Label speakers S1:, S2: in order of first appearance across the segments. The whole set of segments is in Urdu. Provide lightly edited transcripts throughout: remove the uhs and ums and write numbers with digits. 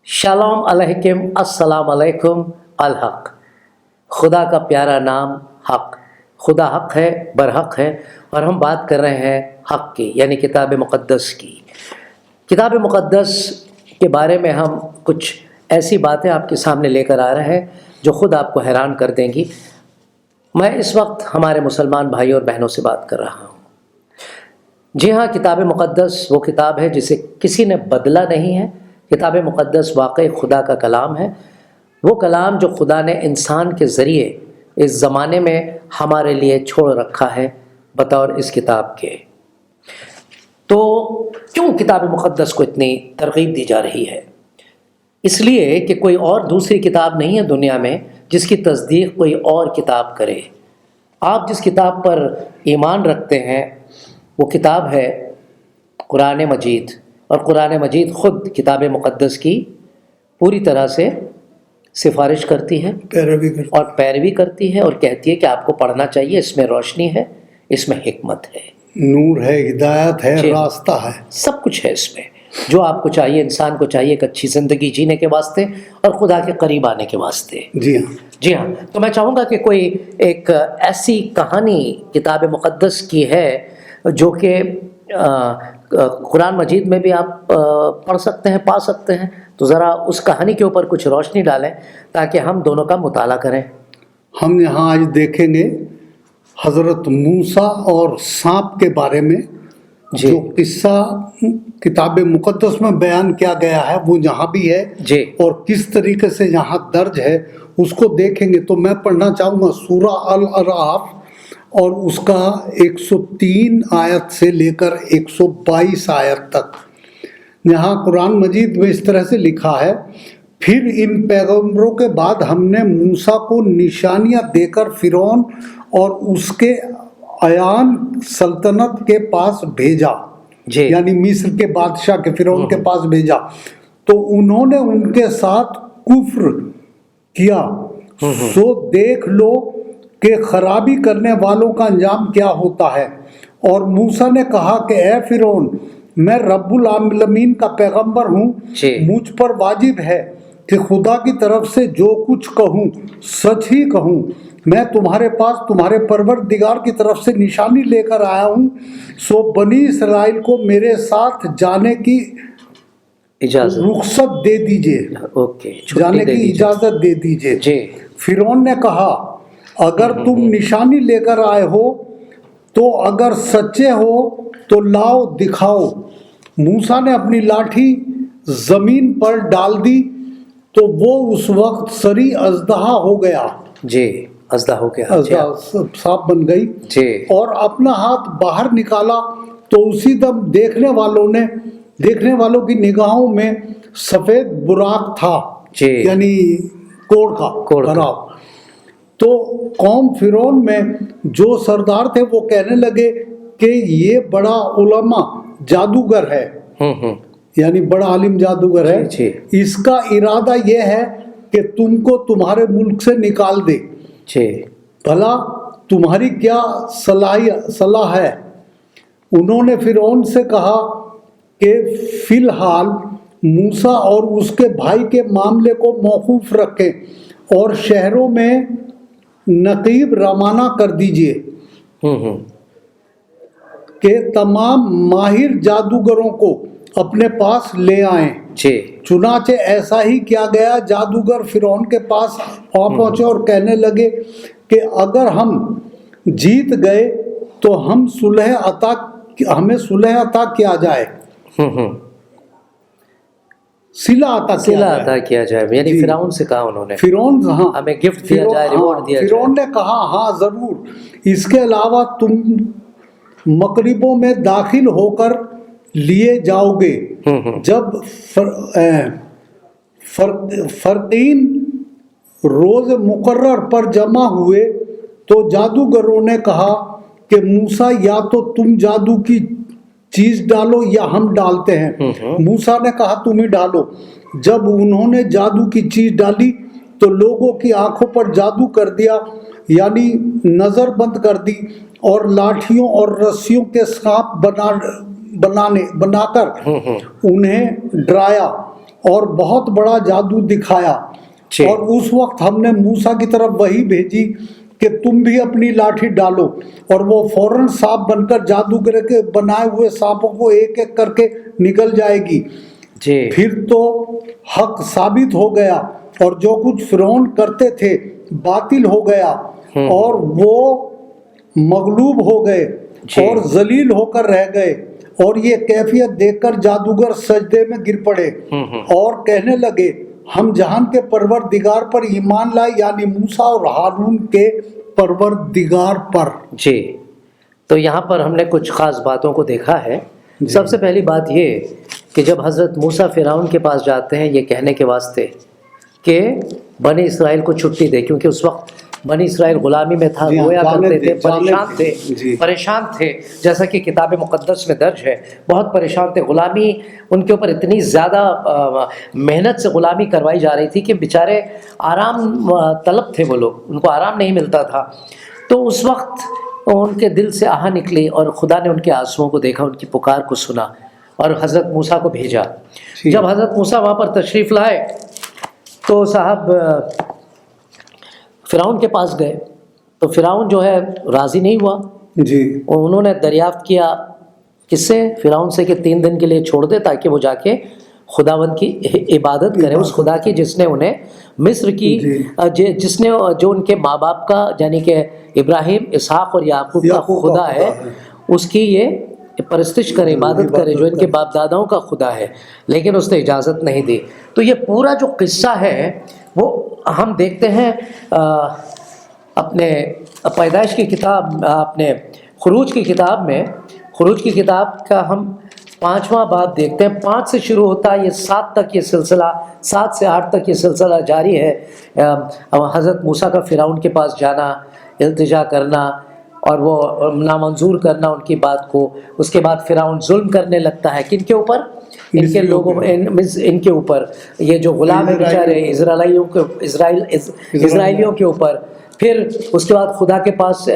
S1: شالوم علیکم، السلام علیکم۔ الحق، خدا کا پیارا نام حق۔ خدا حق ہے، برحق ہے، اور ہم بات کر رہے ہیں حق کی، یعنی کتاب مقدس کی۔ کتاب مقدس کے بارے میں ہم کچھ ایسی باتیں آپ کے سامنے لے کر آ رہے ہیں جو خود آپ کو حیران کر دیں گی۔ میں اس وقت ہمارے مسلمان بھائیوں اور بہنوں سے بات کر رہا ہوں۔ جی ہاں، کتاب مقدس وہ کتاب ہے جسے کسی نے بدلا نہیں ہے۔ کتاب مقدس واقعی خدا کا کلام ہے، وہ کلام جو خدا نے انسان کے ذریعے اس زمانے میں ہمارے لیے چھوڑ رکھا ہے بطور اس کتاب کے۔ تو کیوں کتاب مقدس کو اتنی ترغیب دی جا رہی ہے؟ اس لیے کہ کوئی اور دوسری کتاب نہیں ہے دنیا میں جس کی تصدیق کوئی اور کتاب کرے۔ آپ جس کتاب پر ایمان رکھتے ہیں وہ کتاب ہے قرآن مجید، اور قرآن مجید خود کتاب مقدس کی پوری طرح سے سفارش کرتی ہے، پیروی کرتی ہے، اور کہتی ہے کہ آپ کو پڑھنا چاہیے، اس میں روشنی ہے، اس میں حکمت ہے،
S2: نور ہے، ہدایت ہے، راستہ ہے،
S1: سب کچھ ہے اس میں جو آپ کو چاہیے، انسان کو چاہیے ایک اچھی زندگی جینے کے واسطے اور خدا کے قریب آنے کے واسطے۔ جی ہاں، تو میں چاہوں گا کہ کوئی ایک ایسی کہانی کتاب مقدس کی ہے جو کہ قرآن مجید میں بھی آپ پڑھ سکتے ہیں، پا سکتے ہیں، تو ذرا اس کہانی کے اوپر کچھ روشنی ڈالیں تاکہ ہم دونوں کا مطالعہ کریں۔
S2: ہم یہاں آج دیکھیں گے حضرت موسیٰ اور سانپ کے بارے میں جو قصہ کتاب مقدس میں بیان کیا گیا ہے وہ یہاں بھی ہے، اور کس طریقے سے یہاں درج ہے اس کو دیکھیں گے۔ تو میں پڑھنا چاہوں گا سورہ الاعراف، اور اس کا 103 آیت سے لے کر 122 آیت تک۔ یہاں قرآن مجید میں اس طرح سے لکھا ہے: پھر ان پیغمبروں کے بعد ہم نے موسیٰ کو نشانیاں دے کر فرعون اور اس کے اعیان سلطنت کے پاس بھیجا، یعنی مصر کے بادشاہ کے فرعون کے پاس بھیجا، تو انہوں نے ان کے ساتھ کفر کیا، سو دیکھ لو کہ خرابی کرنے والوں کا انجام کیا ہوتا ہے۔ اور موسیٰ نے کہا کہ اے فرعون، میں رب العالمین کا پیغمبر ہوں، مجھ پر واجب ہے کہ خدا کی طرف سے جو کچھ کہوں سچ ہی کہوں۔ میں تمہارے پاس تمہارے پروردگار کی طرف سے نشانی لے کر آیا ہوں، سو بنی اسرائیل کو میرے ساتھ جانے کی رخصت دے دیجئے، جانے کی اجازت دے دیجئے۔ فرعون نے کہا اگر تم نشانی لے کر آئے ہو تو اگر سچے ہو تو لاؤ دکھاؤ۔ موسیٰ نے اپنی لاٹھی زمین پر ڈال دی تو وہ اس وقت سری اژدہا ہو گیا،
S1: اژدہا ہو گیا،
S2: سانپ بن گئی، اور اپنا ہاتھ باہر نکالا تو اسی دم دیکھنے والوں کی نگاہوں میں سفید براق تھا، یعنی کوڑ کا۔ تو قوم فرعون میں جو سردار تھے وہ کہنے لگے کہ یہ بڑا علماء جادوگر ہے، یعنی بڑا عالم جادوگر ہے، اس کا ارادہ یہ ہے کہ تم کو تمہارے ملک سے نکال دے، بھلا تمہاری کیا صلاح ہے؟ انہوں نے فرعون سے کہا کہ فی الحال موسیٰ اور اس کے بھائی کے معاملے کو موقوف رکھیں اور شہروں میں نقیب روانہ کر دیجئے کہ تمام ماہر جادوگروں کو اپنے پاس لے آئیں۔ چنانچہ ایسا ہی کیا گیا، جادوگر فرعون کے پاس پہنچے اور کہنے لگے کہ اگر ہم جیت گئے تو ہمیں صلح عطا کیا جائے، صلہ عطا کیا جائے،
S1: یعنی فرعون سے کہا انہوں نے،
S2: ہمیں
S1: گفٹ دیا جائے، ریوارڈ دیا جائے۔
S2: فرعون نے کہا ہاں ضرور، اس کے علاوہ تم مغربوں میں داخل ہو کر لیے جاؤ گے۔ جب فرقین روز مقرر پر جمع ہوئے تو جادوگروں نے کہا کہ موسیٰ یا تو تم جادو کی چیز ڈالو یا ہم ڈالتے ہیں۔ موسیٰ نے کہا تم ہی ڈالو۔ جب انہوں نے جادو کی چیز ڈالی تو لوگوں کی آنکھوں پر جادو کر دیا، یعنی نظر بند کر دی، اور لاٹھیوں اور رسیوں کے سانپ بنا کر انہیں ڈرایا اور بہت بڑا جادو دکھایا، اور اس وقت ہم نے موسیٰ کی طرف وحی بھیجی کہ تم بھی اپنی لاٹھی ڈالو، اور وہ فوراً سانپ بن کر جادوگر کے بنائے ہوئے سانپوں کو ایک ایک کر کے نکل جائے گی۔ پھر تو حق ثابت ہو گیا، اور جو کچھ فرعون کرتے تھے باطل ہو گیا، اور وہ مغلوب ہو گئے اور ذلیل ہو کر رہ گئے، اور یہ کیفیت دیکھ کر جادوگر سجدے میں گر پڑے اور کہنے لگے ہم جہان کے پروردگار پر ایمان لائے، یعنی موسیٰ اور ہارون کے پروردگار پر۔
S1: جی، تو یہاں پر ہم نے کچھ خاص باتوں کو دیکھا ہے۔ سب سے پہلی بات یہ کہ جب حضرت موسیٰ فرعون کے پاس جاتے ہیں یہ کہنے کے واسطے کہ بنی اسرائیل کو چھٹی دے، کیونکہ اس وقت بنی اسرائیل غلامی میں تھا، گویا کرتے تھے، پریشان تھے، جیسا کہ کتاب مقدس میں درج ہے، بہت پریشان تھے۔ غلامی ان کے اوپر اتنی زیادہ محنت سے غلامی کروائی جا رہی تھی کہ بیچارے آرام طلب تھے، وہ لوگ، ان کو آرام نہیں ملتا تھا۔ تو اس وقت ان کے دل سے آہ نکلی، اور خدا نے ان کے آنسوؤں کو دیکھا، ان کی پکار کو سنا، اور حضرت موسیٰ کو بھیجا۔ جب حضرت موسیٰ وہاں پر تشریف لائے تو صاحب فرعون کے پاس گئے، تو فرعون جو ہے راضی نہیں ہوا۔ انہوں نے دریافت کیا کس سے؟ فرعون سے، کہ 3 دن کے لیے چھوڑ دے تاکہ وہ جا کے خداوند کی عبادت کرے، اس خدا کی جس نے انہیں مصر کی، جس نے جو ان کے ماں باپ کا، یعنی کہ ابراہیم، اسحاق اور یعقوب کا خدا ہے، اس کی یہ پرستش کرے، عبادت کرے، جو ان کے باپ داداؤں کا خدا ہے، لیکن اس نے اجازت نہیں دی۔ تو یہ پورا جو قصہ ہے وہ ہم دیکھتے ہیں اپنے پیدائش کی کتاب، اپنے خروج کی کتاب میں، خروج کی کتاب کا ہم 5واں باب دیکھتے ہیں۔ 5 سے شروع ہوتا ہے، یہ 7 تک یہ سلسلہ، 7 سے 8 تک یہ سلسلہ جاری ہے۔ حضرت موسیٰ کا فرعون کے پاس جانا، التجا کرنا، اور وہ نامنظور کرنا ان کی بات کو۔ اس کے بعد فرعون ظلم کرنے لگتا ہے، کن کے اوپر؟ ان کے لوگوں، ان کے اوپر، یہ جو غلام ہیں بیچارے اسرائیلیوں کے اوپر۔ پھر اس کے بعد خدا کے پاس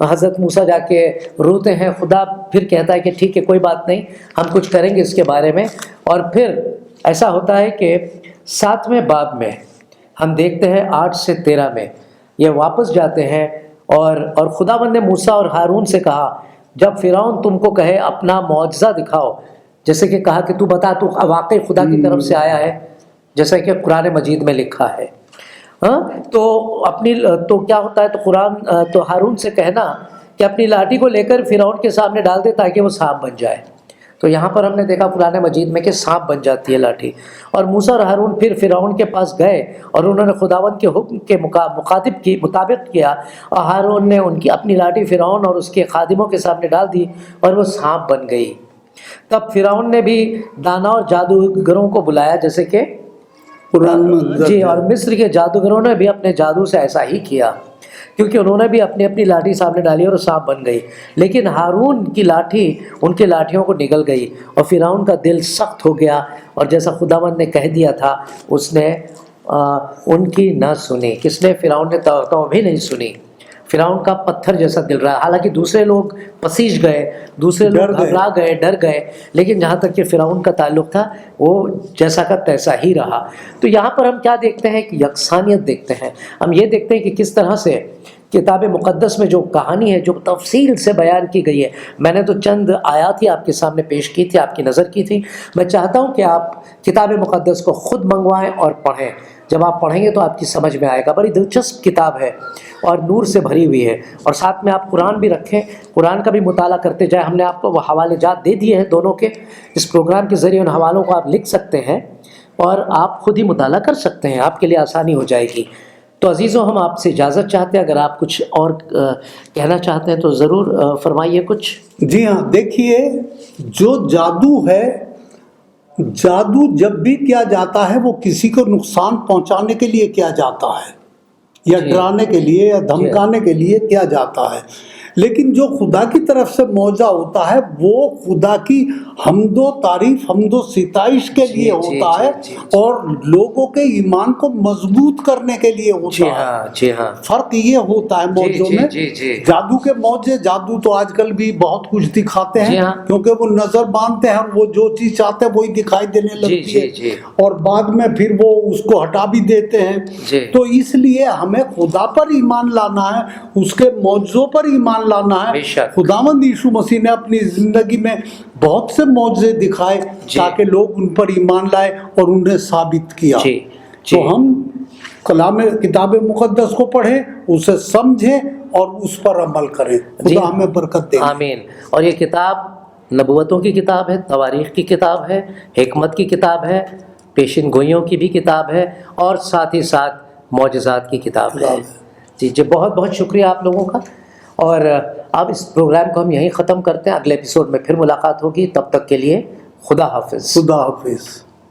S1: حضرت موسیٰ جا کے روتے ہیں، خدا پھر کہتا ہے کہ ٹھیک ہے، کوئی بات نہیں، ہم کچھ کریں گے اس کے بارے میں۔ اور پھر ایسا ہوتا ہے کہ 7ویں باب میں ہم دیکھتے ہیں 8 سے 13 میں یہ واپس جاتے ہیں، اور خداوند نے موسیٰ اور ہارون سے کہا جب فرعون تم کو کہے اپنا معجزہ دکھاؤ، جیسے کہ کہا کہ تو بتا تو واقعی خدا کی طرف سے آیا ہے، جیسا کہ قرآن مجید میں لکھا ہے۔ تو کیا ہوتا ہے؟ تو ہارون سے کہنا کہ اپنی لاٹھی کو لے کر فرعون کے سامنے ڈال دے تاکہ وہ سانپ بن جائے۔ تو یہاں پر ہم نے دیکھا قرآن مجید میں کہ سانپ بن جاتی ہے لاٹھی۔ اور موسیٰ اور ہارون پھر فرعون کے پاس گئے، اور انہوں نے خداوند کے حکم کے مطابق کیا، اور ہارون نے ان کی اپنی لاٹھی فرعون اور اس کے خادموں کے سامنے ڈال دی، اور وہ سانپ بن گئی۔ تب فرعون نے بھی دانا اور جادوگروں کو بلایا، جیسے کہ جی، اور مصر کے جادوگروں نے بھی اپنے جادو سے ایسا ہی کیا، کیونکہ انہوں نے بھی اپنی اپنی لاٹھی سامنے ڈالی اور سانپ بن گئی۔ لیکن ہارون کی لاٹھی ان کے لاٹھیوں کو نگل گئی، اور فرعون کا دل سخت ہو گیا، اور جیسا خداوند نے کہہ دیا تھا اس نے ان کی نہ سنی۔ کس نے؟ فرعون نے تو بھی نہیں سنی۔ فرعون کا پتھر جیسا دل رہا، حالانکہ دوسرے لوگ پسیج گئے، دوسرے لوگ گھبرا گئے، ڈر گئے، لیکن جہاں تک کہ فرعون کا تعلق تھا وہ جیسا کا تیسا ہی رہا۔ تو یہاں پر ہم کیا دیکھتے ہیں؟ کہ یکسانیت دیکھتے ہیں۔ ہم یہ دیکھتے ہیں کہ کس طرح سے کتاب مقدس میں جو کہانی ہے، جو تفصیل سے بیان کی گئی ہے۔ میں نے تو چند آیات ہی آپ کے سامنے پیش کی تھی، آپ کی نظر کی تھی۔ میں چاہتا ہوں کہ آپ کتاب مقدس کو خود منگوائیں اور پڑھیں۔ جب آپ پڑھیں گے تو آپ کی سمجھ میں آئے گا۔ بڑی دلچسپ کتاب ہے اور نور سے بھری ہوئی ہے، اور ساتھ میں آپ قرآن بھی رکھیں، قرآن کا بھی مطالعہ کرتے جائیں۔ ہم نے آپ کو وہ حوالے جات دے دیے ہیں دونوں کے، اس پروگرام کے ذریعے ان حوالوں کو آپ لکھ سکتے ہیں اور آپ خود ہی مطالعہ کر سکتے ہیں، آپ کے لیے آسانی ہو جائے گی۔ تو عزیزوں، ہم آپ سے اجازت چاہتے ہیں، اگر آپ کچھ اور کہنا چاہتے ہیں تو ضرور فرمائیے کچھ۔
S2: جی ہاں، دیکھیے، جو جادو ہے، جادو جب بھی کیا جاتا ہے وہ کسی کو نقصان پہنچانے کے لیے کیا جاتا ہے، یا ڈرانے کے لیے یا دھمکانے کے لیے کیا جاتا ہے۔ لیکن جو خدا کی طرف سے معجزہ ہوتا ہے وہ خدا کی حمد و تعریف حمد و ستائش کے لیے ہوتا ہے اور لوگوں کے ایمان کو مضبوط کرنے کے لیے ہوتا ہے.
S1: جی ہاں
S2: فرق یہ ہوتا ہے معجزوں میں. جادو کے معجزے، جادو تو آج کل بھی بہت کچھ دکھاتے ہیں کیونکہ وہ نظر باندھتے ہیں اور وہ جو چیز چاہتے ہیں وہی دکھائی دینے لگتی ہے اور بعد میں پھر وہ اس کو ہٹا بھی دیتے ہیں. تو اس لیے ہمیں خدا پر ایمان لانا ہے، اس کے معجزوں پر ایمان لانا ہے. خداوند یسوع مسیح نے اپنی زندگی میں بہت سے معجزے دکھائے تاکہ لوگ ان پر ایمان لائے اور انہیں ثابت کیا. تو ہم کتاب مقدس کو پڑھیں، اسے سمجھیں اور اس پر عمل کریں. خدا ہمیں برکت دے.
S1: آمین. اور یہ کتاب نبوتوں کی کتاب ہے، تواریخ کی کتاب ہے، حکمت کی کتاب ہے، پیشن گوئیوں کی بھی کتاب ہے اور ساتھ ہی ساتھ معجزات کی کتاب ہے. جی بہت بہت شکریہ آپ لوگوں کا. اور اب اس پروگرام کو ہم یہیں ختم کرتے ہیں. اگلے ایپیسوڈ میں پھر ملاقات ہوگی. تب تک کے لیے خدا حافظ.
S2: خدا حافظ.